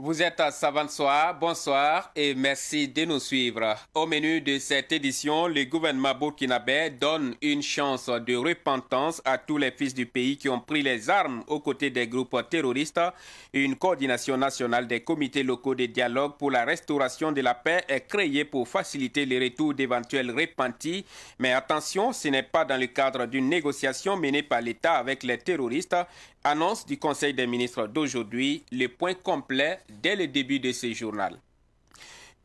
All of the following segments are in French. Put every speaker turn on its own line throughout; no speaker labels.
Vous êtes à Savane Soir, bonsoir et merci de nous suivre. Au menu de cette édition, le gouvernement burkinabé donne une chance de repentance à tous les fils du pays qui ont pris les armes aux côtés des groupes terroristes. Une coordination nationale des comités locaux de dialogue pour la restauration de la paix est créée pour faciliter le retour d'éventuels repentis. Mais attention, ce n'est pas dans le cadre d'une négociation menée par l'État avec les terroristes. Annonce du Conseil des ministres d'aujourd'hui, le point complet dès le début de ce journal.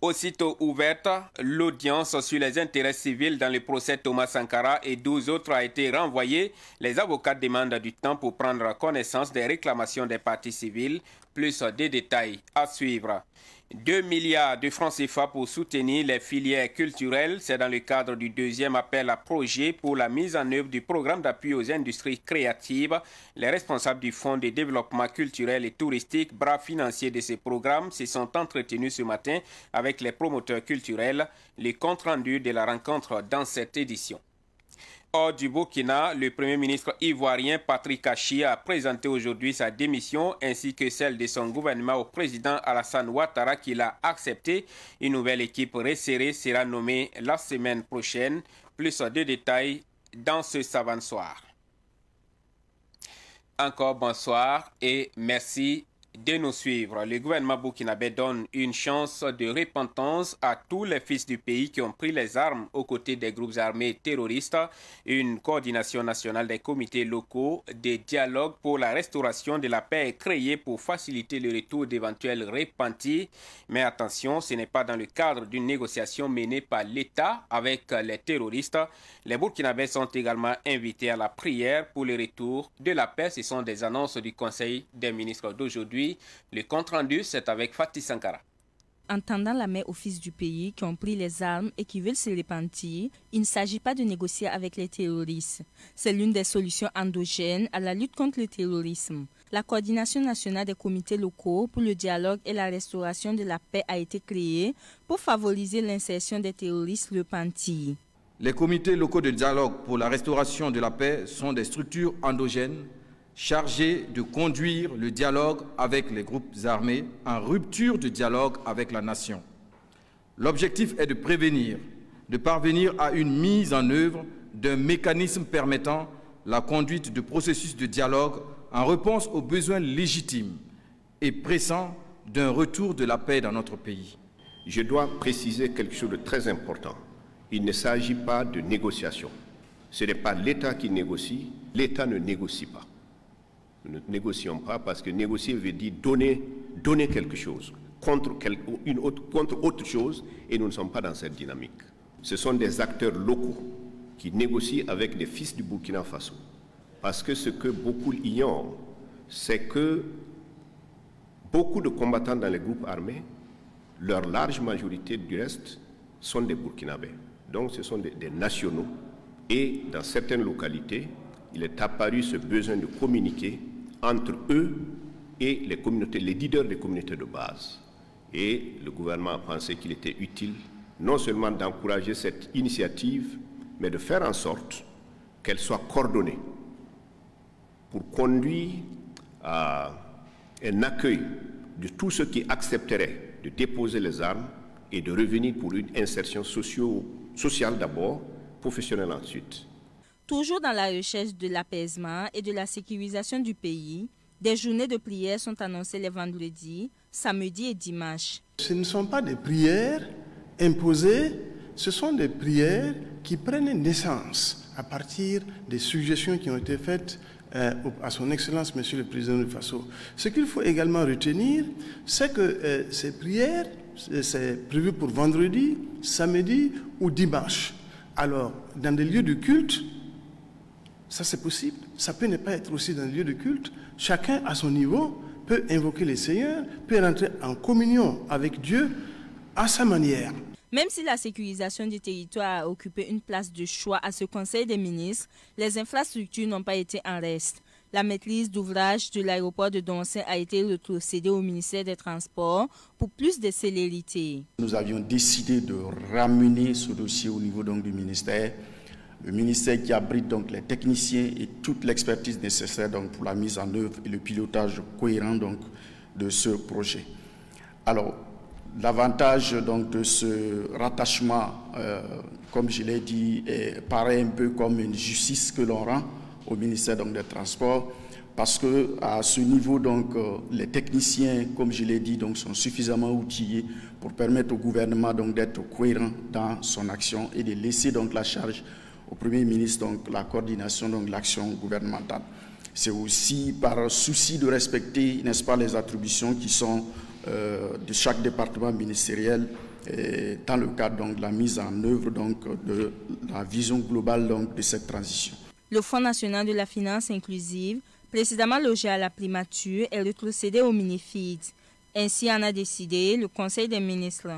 Aussitôt ouverte, l'audience sur les intérêts civils dans le procès Thomas Sankara et 12 autres a été renvoyée. Les avocats demandent du temps pour prendre connaissance des réclamations des parties civiles. Plus de détails à suivre. 2 milliards de francs CFA pour soutenir les filières culturelles. C'est dans le cadre du deuxième appel à projet pour la mise en œuvre du programme d'appui aux industries créatives. Les responsables du Fonds de développement culturel et touristique, bras financiers de ce programme, se sont entretenus ce matin avec les promoteurs culturels. Les comptes rendus de la rencontre dans cette édition. Hors du Burkina, le Premier ministre ivoirien Patrick Achi a présenté aujourd'hui sa démission ainsi que celle de son gouvernement au président Alassane Ouattara qui l'a accepté. Une nouvelle équipe resserrée sera nommée la semaine prochaine. Plus de détails dans ce Savane Soir. Encore bonsoir et merci de nous suivre. Le gouvernement burkinabé donne une chance de repentance à tous les fils du pays qui ont pris les armes aux côtés des groupes armés terroristes. Une coordination nationale des comités locaux de dialogue pour la restauration de la paix est créée pour faciliter le retour d'éventuels repentis. Mais attention, ce n'est pas dans le cadre d'une négociation menée par l'État avec les terroristes. Les Burkinabés sont également invités à la prière pour le retour de la paix. Ce sont des annonces du Conseil des ministres d'aujourd'hui. Le compte rendu, c'est avec Fatih Sankara.
En tendant la main aux fils du pays qui ont pris les armes et qui veulent se repentir, il ne s'agit pas de négocier avec les terroristes. C'est l'une des solutions endogènes à la lutte contre le terrorisme. La coordination nationale des comités locaux pour le dialogue et la restauration de la paix a été créée pour favoriser l'insertion des terroristes repentis.
Les comités locaux de dialogue pour la restauration de la paix sont des structures endogènes chargées de conduire le dialogue avec les groupes armés en rupture de dialogue avec la nation. L'objectif est de prévenir, de parvenir à une mise en œuvre d'un mécanisme permettant la conduite de processus de dialogue en réponse aux besoins légitimes et pressants d'un retour de la paix dans notre pays.
Je dois préciser quelque chose de très important. Il ne s'agit pas de négociation. Ce n'est pas l'État qui négocie, l'État ne négocie pas. Nous ne négocions pas parce que négocier veut dire donner quelque chose contre autre chose et nous ne sommes pas dans cette dynamique. Ce sont des acteurs locaux qui négocient avec les fils du Burkina Faso. Parce que ce que beaucoup ignorent, c'est que beaucoup de combattants dans les groupes armés, leur large majorité du reste, sont des Burkinabés. Donc ce sont des nationaux. Et dans certaines localités, il est apparu ce besoin de communiquer entre eux et les communautés, les leaders des communautés de base. Et le gouvernement a pensé qu'il était utile non seulement d'encourager cette initiative, mais de faire en sorte qu'elle soit coordonnée pour conduire à un accueil de tous ceux qui accepteraient de déposer les armes et de revenir pour une insertion sociale d'abord, professionnelle ensuite.
Toujours dans la recherche de l'apaisement et de la sécurisation du pays, des journées de prière sont annoncées les vendredis, samedis et dimanches.
Ce ne sont pas des prières imposées, ce sont des prières qui prennent naissance à partir des suggestions qui ont été faites à son Excellence, Monsieur le Président du Faso. Ce qu'il faut également retenir, c'est que ces prières, c'est prévu pour vendredi, samedi ou dimanche. Alors, dans des lieux de culte, ça c'est possible. Ça peut ne pas être aussi dans des lieux de culte. Chacun à son niveau peut invoquer le Seigneur, peut rentrer en communion avec Dieu à sa manière.
Même si la sécurisation du territoire a occupé une place de choix à ce Conseil des ministres, les infrastructures n'ont pas été en reste. La maîtrise d'ouvrage de l'aéroport de Doncin a été retrocédée au ministère des Transports pour plus de célérité.
Nous avions décidé de ramener ce dossier au niveau donc, du ministère. Le ministère qui abrite donc les techniciens et toute l'expertise nécessaire donc, pour la mise en œuvre et le pilotage cohérent donc, de ce projet. Alors, l'avantage donc de ce rattachement, comme je l'ai dit, paraît un peu comme une justice que l'on rend au ministère donc, des Transports, parce qu'à ce niveau, donc, les techniciens, comme je l'ai dit, donc, sont suffisamment outillés pour permettre au gouvernement d'être cohérent dans son action et de laisser donc, la charge au Premier ministre, donc, la coordination de l'action gouvernementale. C'est aussi par souci de respecter, n'est-ce pas, les attributions qui sont de chaque département ministériel dans le cadre donc, de la mise en œuvre donc, de la vision globale donc, de cette transition.
Le Fonds national de la finance inclusive, précédemment logé à la primature, est rétrocédé au Minifid. Ainsi en a décidé le Conseil des ministres.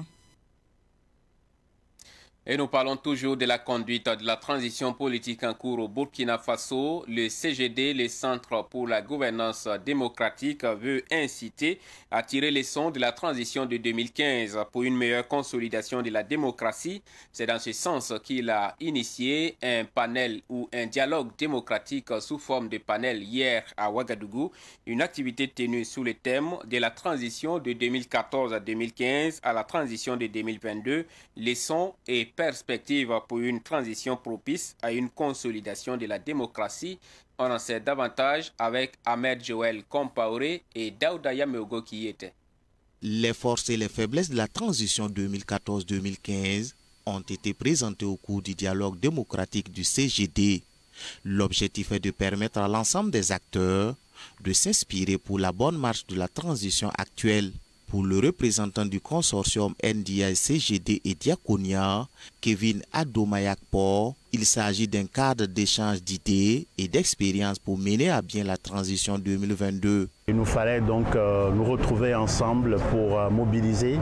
Et nous parlons toujours de la conduite de la transition politique en cours au Burkina Faso. Le CGD, le Centre pour la gouvernance démocratique, veut inciter à tirer les leçons de la transition de 2015 pour une meilleure consolidation de la démocratie. C'est dans ce sens qu'il a initié un panel ou un dialogue démocratique sous forme de panel hier à Ouagadougou, une activité tenue sous le thème de la transition de 2014 à 2015 à la transition de 2022, leçons et perspective pour une transition propice à une consolidation de la démocratie. On en sait davantage avec Ahmed Joël Compaoré et Daouda Yameogo qui y étaient.
Les forces et les faiblesses de la transition 2014-2015 ont été présentées au cours du dialogue démocratique du CGD. L'objectif est de permettre à l'ensemble des acteurs de s'inspirer pour la bonne marche de la transition actuelle. Pour le représentant du consortium NDI CGD et Diaconia, Kevin Adomayakpo, il s'agit d'un cadre d'échange d'idées et d'expériences pour mener à bien la transition 2022.
Il nous fallait donc nous retrouver ensemble pour mobiliser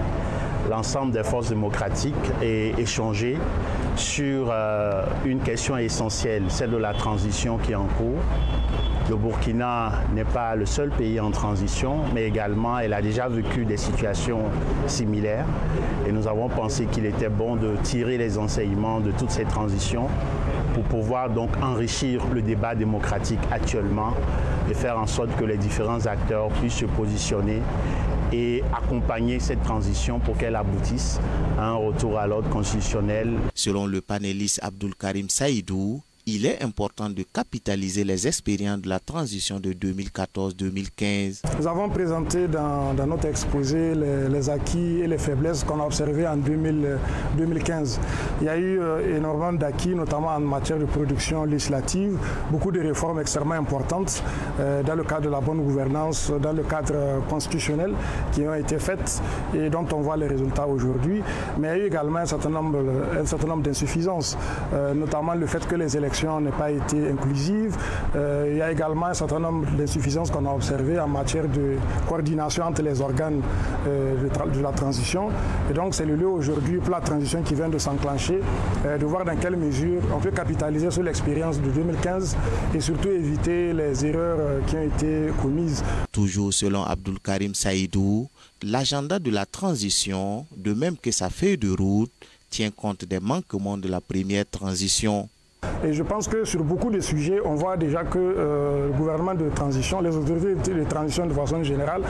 l'ensemble des forces démocratiques et échanger sur une question essentielle, celle de la transition qui est en cours. Le Burkina n'est pas le seul pays en transition, mais également elle a déjà vécu des situations similaires. Et nous avons pensé qu'il était bon de tirer les enseignements de toutes ces transitions pour pouvoir donc enrichir le débat démocratique actuellement et faire en sorte que les différents acteurs puissent se positionner et accompagner cette transition pour qu'elle aboutisse à un retour à l'ordre constitutionnel.
Selon le panéliste Abdul Karim Saïdou, il est important de capitaliser les expériences de la transition de 2014-2015.
Nous avons présenté dans notre exposé les acquis et les faiblesses qu'on a observées en 2015. Il y a eu énormément d'acquis, notamment en matière de production législative, beaucoup de réformes extrêmement importantes dans le cadre de la bonne gouvernance, dans le cadre constitutionnel qui ont été faites et dont on voit les résultats aujourd'hui. Mais il y a eu également un certain nombre d'insuffisances, notamment le fait que les élections n'aient pas été inclusives. Il y a également un certain nombre d'insuffisances qu'on a observées en matière de coordination entre les organes de la transition. Et donc c'est le lieu aujourd'hui pour la transition qui vient de s'enclencher, de voir dans quelle mesure on peut capitaliser sur l'expérience de 2015 et surtout éviter les erreurs qui ont été commises.
Toujours selon Abdul Karim Saïdou, l'agenda de la transition, de même que sa feuille de route, tient compte des manquements de la première transition.
Et je pense que sur beaucoup de sujets, on voit déjà que le gouvernement de transition, les autorités de transition de façon générale,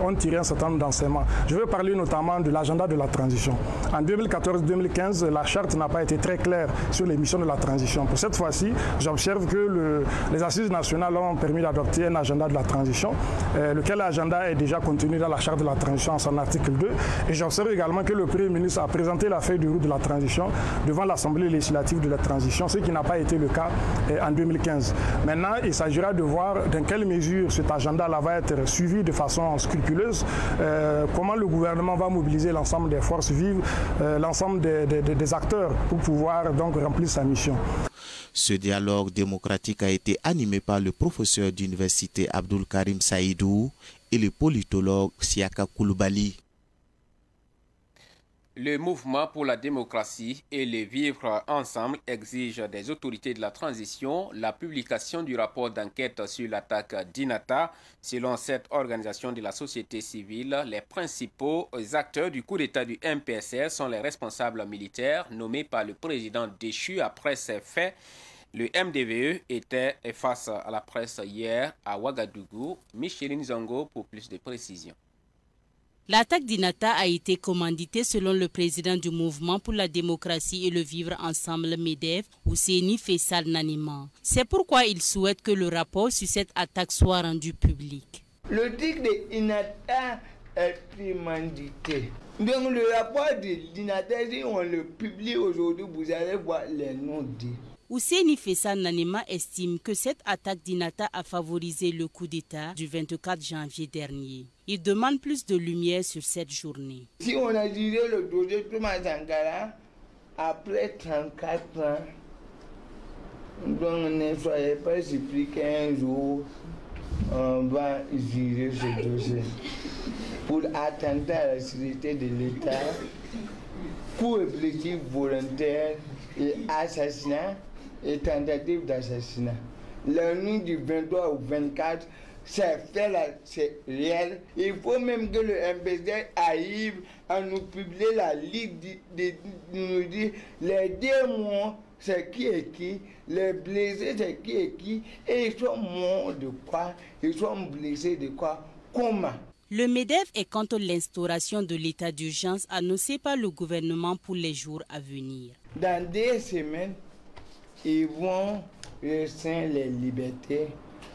ont tiré un certain nombre d'enseignements. Je veux parler notamment de l'agenda de la transition. En 2014-2015, la charte n'a pas été très claire sur les missions de la transition. Pour cette fois-ci, j'observe que les assises nationales ont permis d'adopter un agenda de la transition, lequel agenda est déjà contenu dans la charte de la transition en son article 2. Et j'observe également que le Premier ministre a présenté la feuille de route de la transition devant l'Assemblée législative de la transition, ce qui n'a pas été le cas en 2015. Maintenant, il s'agira de voir dans quelle mesure cet agenda-là va être suivi de façon scrupuleuse, comment le gouvernement va mobiliser l'ensemble des forces vives, l'ensemble des acteurs pour pouvoir donc remplir sa mission.
Ce dialogue démocratique a été animé par le professeur d'université Abdul Karim Saïdou et le politologue Siaka Koulibaly.
Le mouvement pour la démocratie et le vivre ensemble exige des autorités de la transition la publication du rapport d'enquête sur l'attaque d'Inata. Selon cette organisation de la société civile, les principaux acteurs du coup d'État du MPSR sont les responsables militaires nommés par le président déchu après ces faits. Le MDVE était face à la presse hier à Ouagadougou. Micheline Zongo pour plus de précisions.
L'attaque d'Inata a été commanditée selon le président du mouvement pour la démocratie et le vivre ensemble MEDEF, Ousseini Faisal Nanima. C'est pourquoi il souhaite que le rapport sur cette attaque soit rendu public.
Le truc d'Inata est prémandité. Donc le rapport d'Inata, si on le publie aujourd'hui, vous allez voir les noms dits.
Ousseini Faisal Nanima estime que cette attaque d'Inata a favorisé le coup d'État du 24 janvier dernier. Il demande plus de lumière sur cette journée.
Si on a dirigé le dossier de Thomas Sankara, après 34 ans, donc ne soyez pas surpris qu'un jour, on va juger ce dossier pour atteindre à la sécurité de l'État, pour objectif volontaire et assassinat et tentative d'assassinat. La nuit du 23 au 24, c'est fait là, c'est réel. Il faut même que le MPC arrive à nous publier la liste de nous dire les 2 morts, c'est qui est qui, les blessés, c'est qui est qui, et ils sont morts de quoi, ils sont blessés de quoi, comment.
Le MEDEF est contre l'instauration de l'état d'urgence annoncé par le gouvernement pour les jours à venir.
Dans 2 semaines, ils vont restreindre les libertés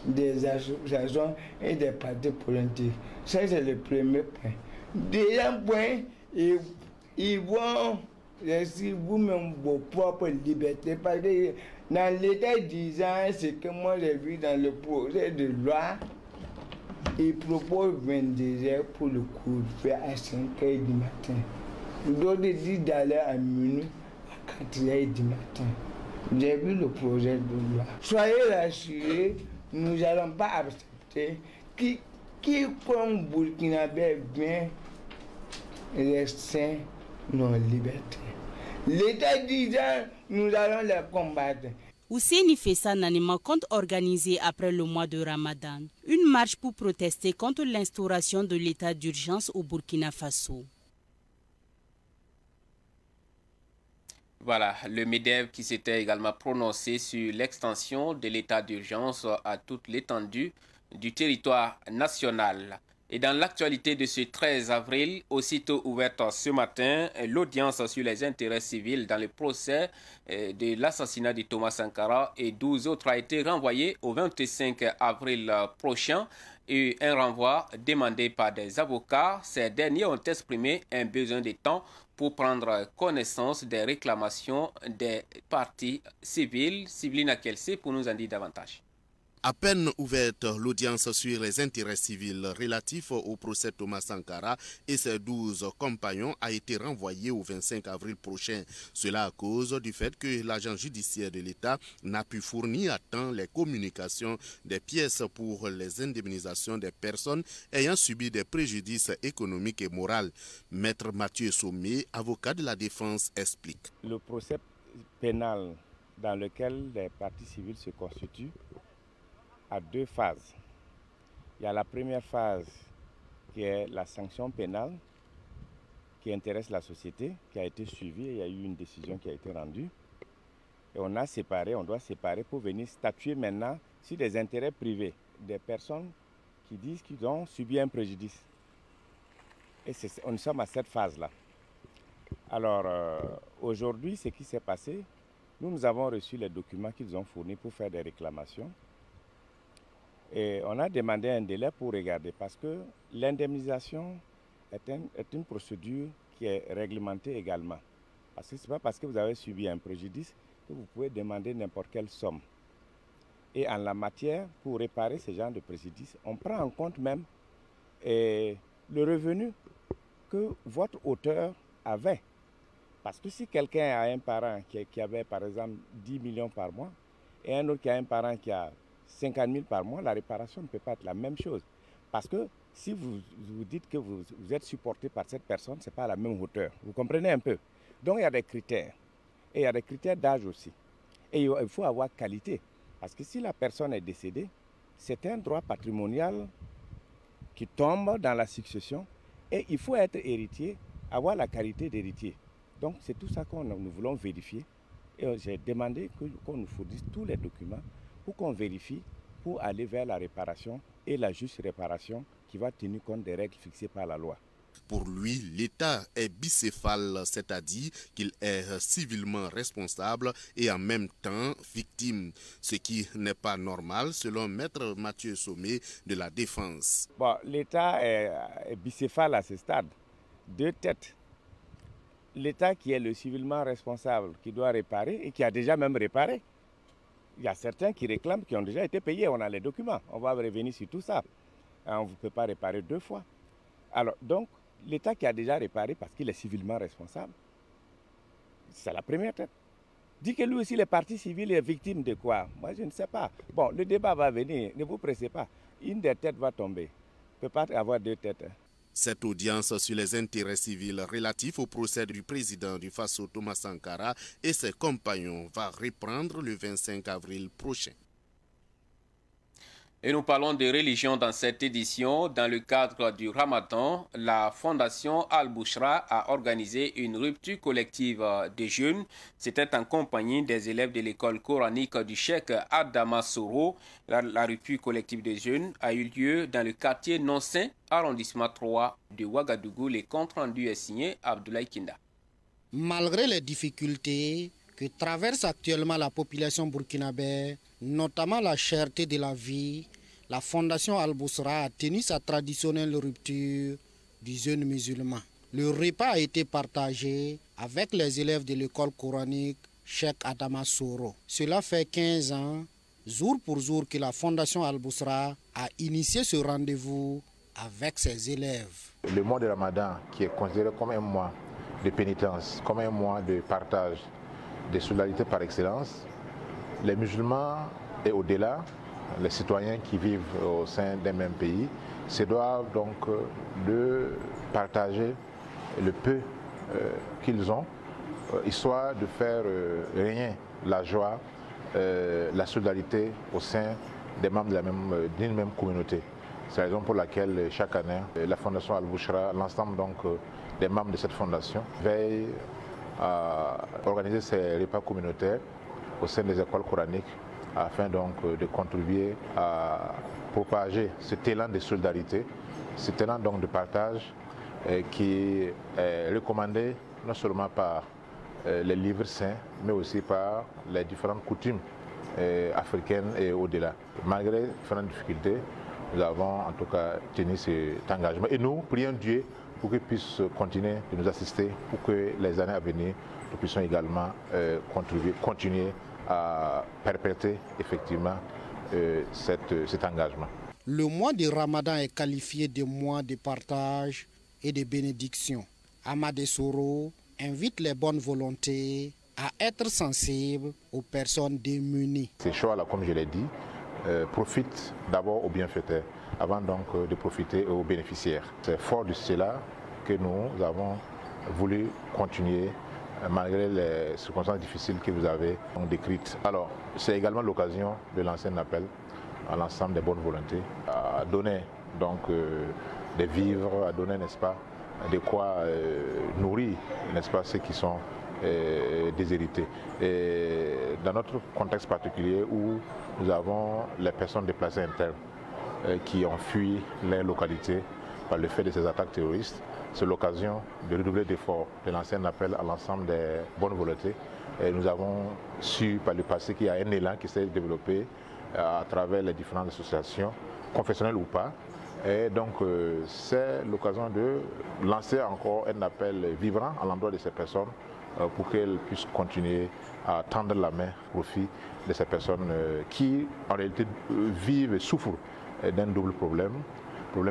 des associations et des partis politiques. Ça, c'est le premier point. Deuxième point, ils vont restreindre vous-même vos propres libertés. Parce que dans l'état d'urgence, ce que moi j'ai vu dans le projet de loi, ils proposent 22 heures pour le couvre-feu à 5 h du matin. D'autres disent d'aller à minuit à 4 h du matin. J'ai vu le projet de loi. Soyez rassurés, nous n'allons pas accepter quiconque burkinabé vient rester nos libertés. L'état d'urgence, nous allons les combattre.
Ousseini Faisal Nanima compte organiser après le mois de Ramadan une marche pour protester contre l'instauration de l'état d'urgence au Burkina Faso.
Voilà, le MEDEF qui s'était également prononcé sur l'extension de l'état d'urgence à toute l'étendue du territoire national. Et dans l'actualité de ce 13 avril, aussitôt ouverte ce matin, l'audience sur les intérêts civils dans le procès de l'assassinat de Thomas Sankara et 12 autres a été renvoyée au 25 avril prochain. Et un renvoi demandé par des avocats. Ces derniers ont exprimé un besoin de temps pour prendre connaissance des réclamations des partis civils. Sylvina Kelsey pour nous en dire davantage.
À peine ouverte, l'audience sur les intérêts civils relatifs au procès Thomas Sankara et ses 12 compagnons a été renvoyée au 25 avril prochain. Cela à cause du fait que l'agent judiciaire de l'État n'a pu fournir à temps les communications des pièces pour les indemnisations des personnes ayant subi des préjudices économiques et moraux. Maître Mathieu Sommet, avocat de la défense, explique.
Le procès pénal dans lequel les parties civiles se constituent à 2 phases. Il y a la première phase qui est la sanction pénale qui intéresse la société, qui a été suivie, il y a eu une décision qui a été rendue. Et on a séparé, on doit séparer pour venir statuer maintenant sur des intérêts privés des personnes qui disent qu'ils ont subi un préjudice. Et on sommes à cette phase-là. Alors, aujourd'hui, ce qui s'est passé, nous avons reçu les documents qu'ils ont fournis pour faire des réclamations. Et on a demandé un délai pour regarder parce que l'indemnisation est une procédure qui est réglementée également. Parce que ce n'est pas parce que vous avez subi un préjudice que vous pouvez demander n'importe quelle somme. Et en la matière, pour réparer ce genre de préjudice, on prend en compte même le revenu que votre auteur avait. Parce que si quelqu'un a un parent qui avait par exemple 10 millions par mois et un autre qui a un parent qui a 50 000 par mois, la réparation ne peut pas être la même chose. Parce que si vous dites que vous êtes supporté par cette personne, ce n'est pas à la même hauteur. Vous comprenez un peu? Donc il y a des critères. Et il y a des critères d'âge aussi. Et il faut avoir qualité. Parce que si la personne est décédée, c'est un droit patrimonial qui tombe dans la succession. Et il faut être héritier, avoir la qualité d'héritier. Donc c'est tout ça que nous voulons vérifier. Et j'ai demandé qu'on nous fournisse tous les documents pour qu'on vérifie, pour aller vers la réparation et la juste réparation qui va tenir compte des règles fixées par la loi.
Pour lui, l'État est bicéphale, c'est-à-dire qu'il est civilement responsable et en même temps victime, ce qui n'est pas normal selon Maître Mathieu Sommet de la Défense.
Bon, l'État est bicéphale à ce stade, deux têtes. L'État qui est le civilement responsable, qui doit réparer et qui a déjà même réparé. Il y a certains qui réclament, qui ont déjà été payés, on a les documents, on va revenir sur tout ça. On ne peut pas réparer deux fois. Alors donc, l'État qui a déjà réparé parce qu'il est civilement responsable, c'est la première tête. Dit que lui aussi, les partis civils est victime de quoi? Moi, je ne sais pas. Bon, le débat va venir, ne vous pressez pas. Une des têtes va tomber. Il ne peut pas avoir deux têtes.
Cette audience sur les intérêts civils relatifs au procès du président du Faso Thomas Sankara et ses compagnons va reprendre le 25 avril prochain.
Et nous parlons de religion dans cette édition. Dans le cadre du Ramadan, la Fondation Al-Bouchra a organisé une rupture collective des jeunes. C'était en compagnie des élèves de l'école coranique du Cheikh Adama Soro. La rupture collective des jeunes a eu lieu dans le quartier non-saint, arrondissement 3 de Ouagadougou. Les comptes rendus est signé Abdoulaye Kinda.
Malgré les difficultés que traverse actuellement la population burkinabé, notamment la cherté de la vie, la Fondation Al-Bouchra a tenu sa traditionnelle rupture du jeune musulman. Le repas a été partagé avec les élèves de l'école coranique Cheikh Adama Soro. Cela fait 15 ans, jour pour jour, que la Fondation Al-Bouchra a initié ce rendez-vous avec ses élèves.
Le mois de Ramadan, qui est considéré comme un mois de pénitence, comme un mois de partage, de solidarité par excellence, les musulmans et au-delà, les citoyens qui vivent au sein d'un même pays, se doivent donc de partager le peu qu'ils ont, histoire de faire régner la joie, la solidarité au sein des membres d'une même communauté. C'est la raison pour laquelle chaque année, la Fondation Al-Bouchra, l'ensemble donc des membres de cette fondation, veille à organiser ces repas communautaires au sein des écoles coraniques afin donc de contribuer à propager cet élan de solidarité, cet élan donc de partage qui est recommandé non seulement par les livres saints, mais aussi par les différentes coutumes africaines et au-delà. Malgré différentes difficultés, nous avons en tout cas tenu cet engagement et nous prions Dieu pour qu'il puisse continuer de nous assister, pour que les années à venir, nous puissions également continuer à perpétrer effectivement cet engagement.
Le mois de Ramadan est qualifié de mois de partage et de bénédiction. Amadé Soro invite les bonnes volontés à être sensibles aux personnes démunies.
Ces choix-là, comme je l'ai dit, profitent d'abord aux bienfaiteurs, avant donc de profiter aux bénéficiaires. C'est fort de cela que nous avons voulu continuer malgré les circonstances difficiles que vous avez décrites. Alors, c'est également l'occasion de lancer un appel à l'ensemble des bonnes volontés, à donner donc des vivres, à donner, n'est-ce pas, de quoi nourrir, n'est-ce pas, ceux qui sont déshérités. Et dans notre contexte particulier où nous avons les personnes déplacées internes qui ont fui les localités par le fait de ces attaques terroristes, c'est l'occasion de redoubler d'efforts, de lancer un appel à l'ensemble des bonnes volontés. Et nous avons su par le passé qu'il y a un élan qui s'est développé à travers les différentes associations, confessionnelles ou pas. Et donc c'est l'occasion de lancer encore un appel vibrant à l'endroit de ces personnes pour qu'elles puissent continuer à tendre la main au profit de ces personnes qui en réalité vivent et souffrent d'un double problème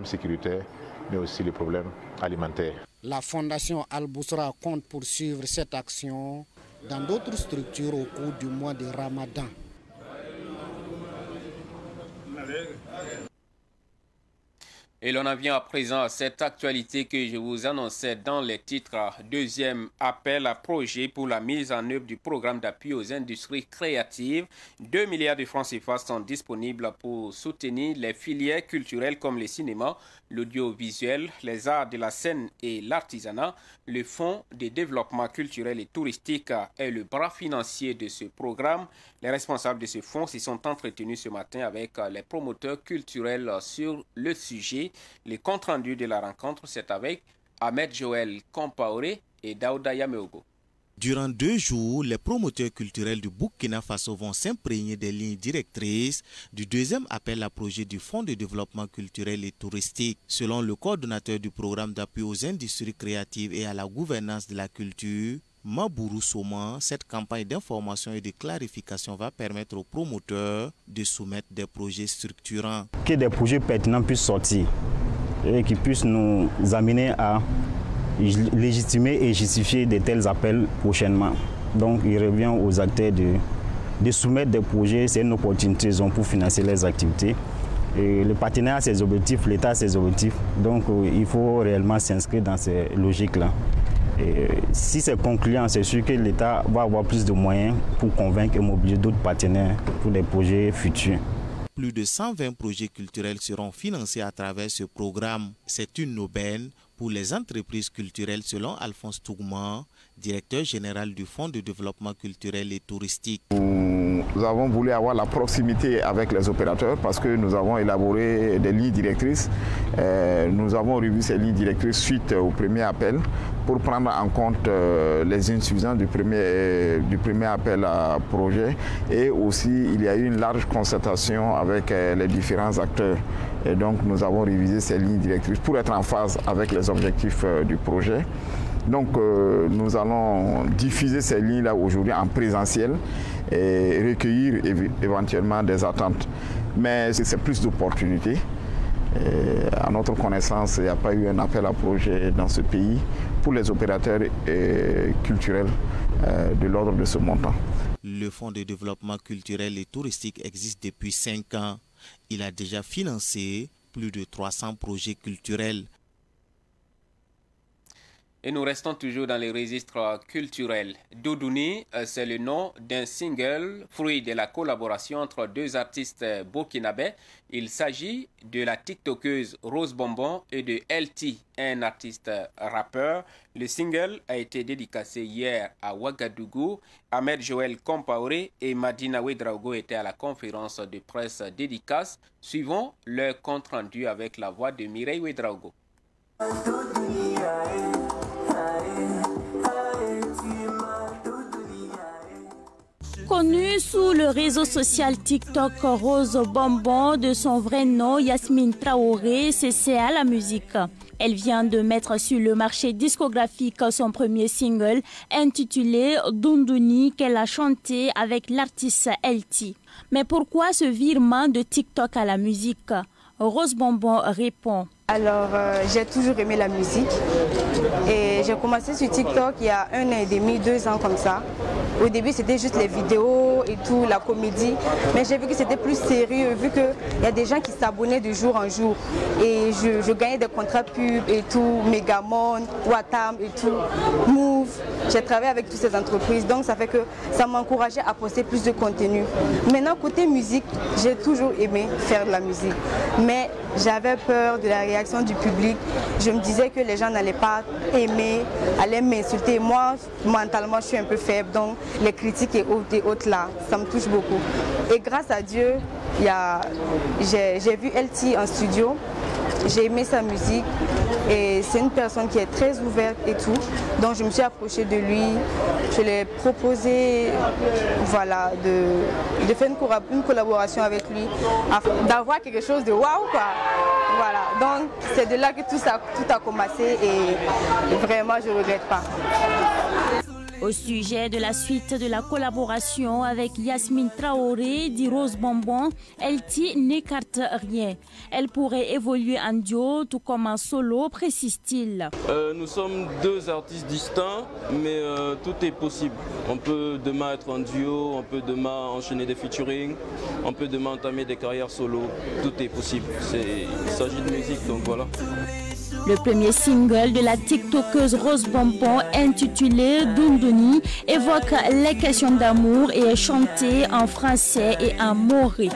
sécuritaire, mais aussi le problème alimentaire.
La Fondation Al-Bouchra compte poursuivre cette action dans d'autres structures au cours du mois de Ramadan.
Et l'on en vient à présent à cette actualité que je vous annonçais dans les titres. Deuxième appel à projet pour la mise en œuvre du programme d'appui aux industries créatives. 2 milliards de francs CFA sont disponibles pour soutenir les filières culturelles comme le cinéma, l'audiovisuel, les arts de la scène et l'artisanat. Le Fonds de développement culturel et touristique est le bras financier de ce programme. Les responsables de ce fonds s'y sont entretenus ce matin avec les promoteurs culturels sur le sujet. Les comptes rendus de la rencontre, c'est avec Ahmed Joël Compaoré et Daouda Yameogo.
Durant 2 jours, les promoteurs culturels du Burkina Faso vont s'imprégner des lignes directrices du deuxième appel à projet du Fonds de développement culturel et touristique. Selon le coordonnateur du programme d'appui aux industries créatives et à la gouvernance de la culture, Mabourou Soman, cette campagne d'information et de clarification va permettre aux promoteurs de soumettre des projets structurants.
Que des projets pertinents puissent sortir et qui puissent nous amener à légitimer et justifier de tels appels prochainement. Donc il revient aux acteurs de soumettre des projets, c'est une opportunité pour financer les activités. Et le partenaire a ses objectifs, l'État a ses objectifs, donc il faut réellement s'inscrire dans ces logiques-là. Et si c'est concluant, c'est sûr que l'État va avoir plus de moyens pour convaincre et mobiliser d'autres partenaires pour des projets futurs.
Plus de 120 projets culturels seront financés à travers ce programme. C'est une aubaine pour les entreprises culturelles selon Alphonse Tougman, directeur général du Fonds de développement culturel et touristique.
Nous avons voulu avoir la proximité avec les opérateurs parce que nous avons élaboré des lignes directrices. Nous avons revu ces lignes directrices suite au premier appel pour prendre en compte les insuffisances du premier appel à projet. Et aussi, il y a eu une large concertation avec les différents acteurs. Et donc, nous avons révisé ces lignes directrices pour être en phase avec les objectifs du projet. Donc, nous allons diffuser ces lignes-là aujourd'hui en présentiel et recueillir éventuellement des attentes. Mais c'est plus d'opportunités. À notre connaissance, il n'y a pas eu un appel à projet dans ce pays pour les opérateurs culturels de l'ordre de ce montant.
Le Fonds de développement culturel et touristique existe depuis 5 ans. Il a déjà financé plus de 300 projets culturels.
Et nous restons toujours dans les registres culturels. Doudouni, c'est le nom d'un single, fruit de la collaboration entre 2 artistes burkinabés. Il s'agit de la TikTokeuse Rose Bonbon et de LT, un artiste rappeur. Le single a été dédicacé hier à Ouagadougou. Ahmed Joël Compaoré et Madina Ouedraogo étaient à la conférence de presse dédicace. Suivons leur compte rendu avec la voix de Mireille Ouedraogo.
Connue sous le réseau social TikTok Rose Bonbon, de son vrai nom Yasmine Traoré, s'essaie à la musique. Elle vient de mettre sur le marché discographique son premier single intitulé Dundouni qu'elle a chanté avec l'artiste LT. Mais pourquoi ce virement de TikTok à la musique? Rose Bonbon répond.
Alors, j'ai toujours aimé la musique et j'ai commencé sur TikTok il y a 1 an et demi, 2 ans comme ça. Au début, c'était juste les vidéos et tout, la comédie, mais j'ai vu que c'était plus sérieux, vu qu'il y a des gens qui s'abonnaient de jour en jour et je gagnais des contrats pub et tout, Megamon, Watam et tout, Move. J'ai travaillé avec toutes ces entreprises, donc ça fait que ça m'encourageait à poster plus de contenu. Maintenant, côté musique, j'ai toujours aimé faire de la musique, mais j'avais peur de la réaction du public. Je me disais que les gens n'allaient pas aimer, allaient m'insulter. Moi, mentalement, je suis un peu faible, donc les critiques et autres là, ça me touche beaucoup. Et grâce à Dieu, j'ai vu LT en studio, j'ai aimé sa musique et c'est une personne qui est très ouverte et tout. Donc je me suis approchée de lui, je lui ai proposé voilà, de faire une collaboration avec lui, d'avoir quelque chose de waouh quoi. Voilà, donc c'est de là que tout a commencé et vraiment je ne regrette pas.
Au sujet de la suite de la collaboration avec Yasmine Traoré, dit Rose Bonbon, LT n'écarte rien. Elle pourrait évoluer en duo, tout comme en solo, précise-t-il.
Nous sommes 2 artistes distincts, mais tout est possible. On peut demain être en duo, on peut demain enchaîner des featuring, on peut demain entamer des carrières solo. Tout est possible. Il s'agit de musique, donc voilà.
Le premier single de la TikTokeuse Rose Bonbon, intitulé Dundouni, évoque les questions d'amour et est chanté en français et en maori.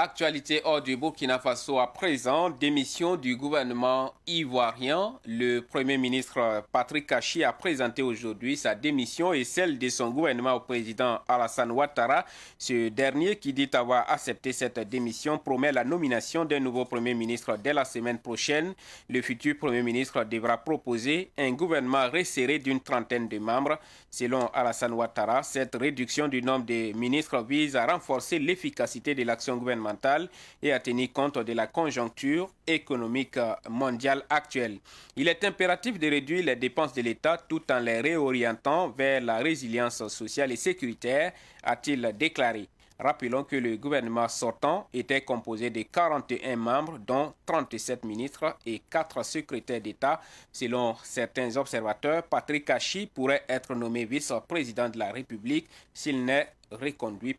L'actualité hors du Burkina Faso à présent, démission du gouvernement ivoirien. Le Premier ministre Patrick Kachi a présenté aujourd'hui sa démission et celle de son gouvernement au président Alassane Ouattara. Ce dernier, qui dit avoir accepté cette démission, promet la nomination d'un nouveau Premier ministre dès la semaine prochaine. Le futur Premier ministre devra proposer un gouvernement resserré d'une trentaine de membres. Selon Alassane Ouattara, cette réduction du nombre de ministres vise à renforcer l'efficacité de l'action gouvernementale et à tenir compte de la conjoncture économique mondiale actuelle. Il est impératif de réduire les dépenses de l'État tout en les réorientant vers la résilience sociale et sécuritaire, a-t-il déclaré. Rappelons que le gouvernement sortant était composé de 41 membres, dont 37 ministres et 4 secrétaires d'État. Selon certains observateurs, Patrick Kachi pourrait être nommé vice-président de la République s'il n'est reconduit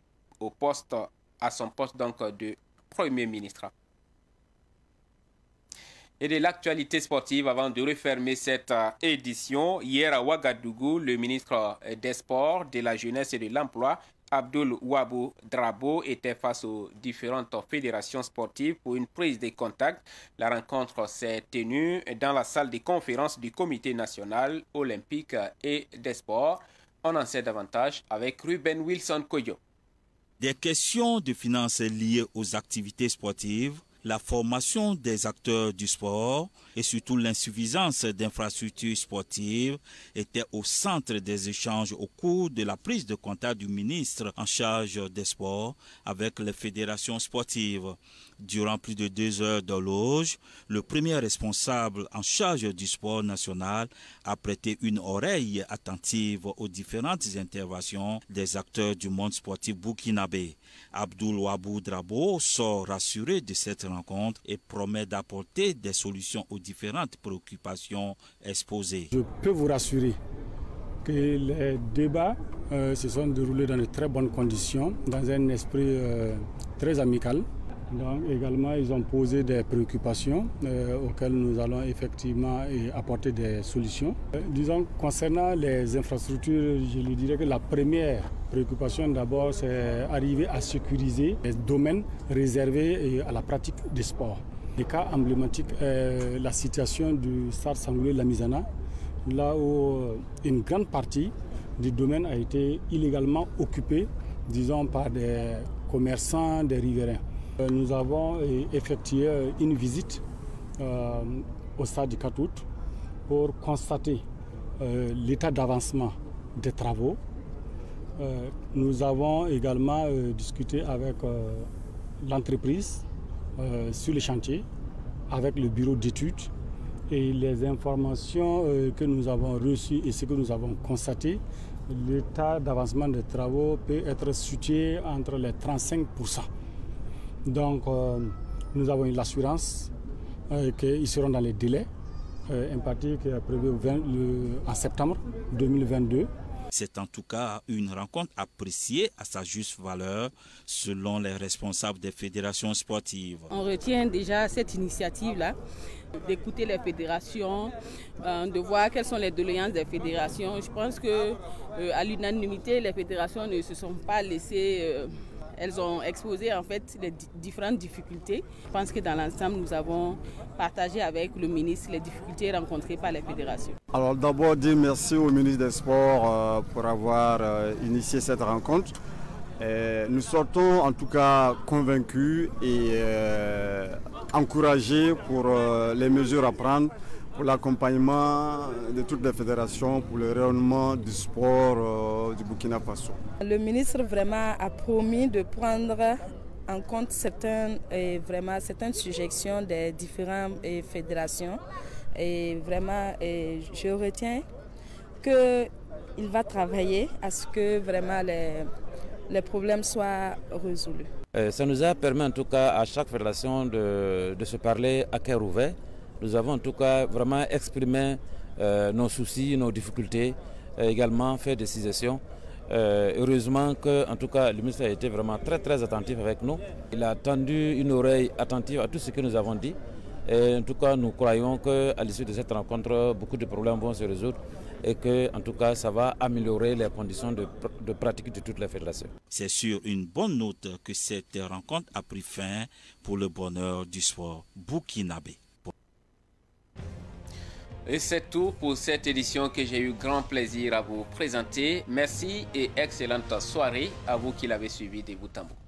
à son poste donc de Premier ministre. Et de l'actualité sportive, avant de refermer cette édition, hier à Ouagadougou, le ministre des Sports, de la Jeunesse et de l'Emploi, Abdoul Wabou Drabo, était face aux différentes fédérations sportives pour une prise de contact. La rencontre s'est tenue dans la salle de conférence du Comité national olympique et des sports. On en sait davantage avec Ruben Wilson Koyo.
Des questions de finances liées aux activités sportives, la formation des acteurs du sport et surtout l'insuffisance d'infrastructures sportives étaient au centre des échanges au cours de la prise de contact du ministre en charge des sports avec les fédérations sportives. Durant plus de 2 heures d'horloge, le premier responsable en charge du sport national a prêté une oreille attentive aux différentes interventions des acteurs du monde sportif burkinabé. Abdoul Wabou Drabo sort rassuré de cette rencontre et promet d'apporter des solutions aux différentes préoccupations exposées.
Je peux vous rassurer que les débats se sont déroulés dans de très bonnes conditions, dans un esprit très amical. Donc, également, ils ont posé des préoccupations auxquelles nous allons effectivement apporter des solutions. Disons, concernant les infrastructures, je lui dirais que la première préoccupation d'abord, c'est arriver à sécuriser les domaines réservés à la pratique des sports. Le cas emblématique est la situation du stade Sangoulé Lamizana, là où une grande partie du domaine a été illégalement occupée, disons, par des commerçants, des riverains. Nous avons effectué une visite au stade du 4 août pour constater l'état d'avancement des travaux. Nous avons également discuté avec l'entreprise sur le chantier, avec le bureau d'études, et les informations que nous avons reçues et ce que nous avons constaté, l'état d'avancement des travaux peut être situé entre les 35%. Donc, nous avons eu l'assurance qu'ils seront dans les délais impartis qui est prévu en septembre 2022.
C'est en tout cas une rencontre appréciée à sa juste valeur selon les responsables des fédérations sportives.
On retient déjà cette initiative-là, d'écouter les fédérations, de voir quelles sont les doléances des fédérations. Je pense qu'à l'unanimité, les fédérations ne se sont pas laissées... Elles ont exposé en fait les différentes difficultés. Je pense que dans l'ensemble, nous avons partagé avec le ministre les difficultés rencontrées par les fédérations.
Alors d'abord, dire merci au ministre des Sports pour avoir initié cette rencontre. Nous sortons en tout cas convaincus et encouragés pour les mesures à prendre pour l'accompagnement de toutes les fédérations, pour le rayonnement du sport du Burkina Faso.
Le ministre vraiment a promis de prendre en compte certaines suggestions des différentes fédérations. Et vraiment, je retiens qu'il va travailler à ce que vraiment les problèmes soient résolus.
Ça nous a permis en tout cas à chaque fédération de se parler à cœur ouvert. Nous avons en tout cas vraiment exprimé nos soucis, nos difficultés, également fait des suggestions. Heureusement que en tout cas, le ministre a été vraiment très attentif avec nous. Il a tendu une oreille attentive à tout ce que nous avons dit. Et en tout cas, nous croyons qu'à l'issue de cette rencontre, beaucoup de problèmes vont se résoudre et que, en tout cas, ça va améliorer les conditions de pratique de toutes les fédérations.
C'est sur une bonne note que cette rencontre a pris fin pour le bonheur du sport burkinabé.
Et c'est tout pour cette édition que j'ai eu grand plaisir à vous présenter. Merci et excellente soirée à vous qui l'avez suivi de bout en bout.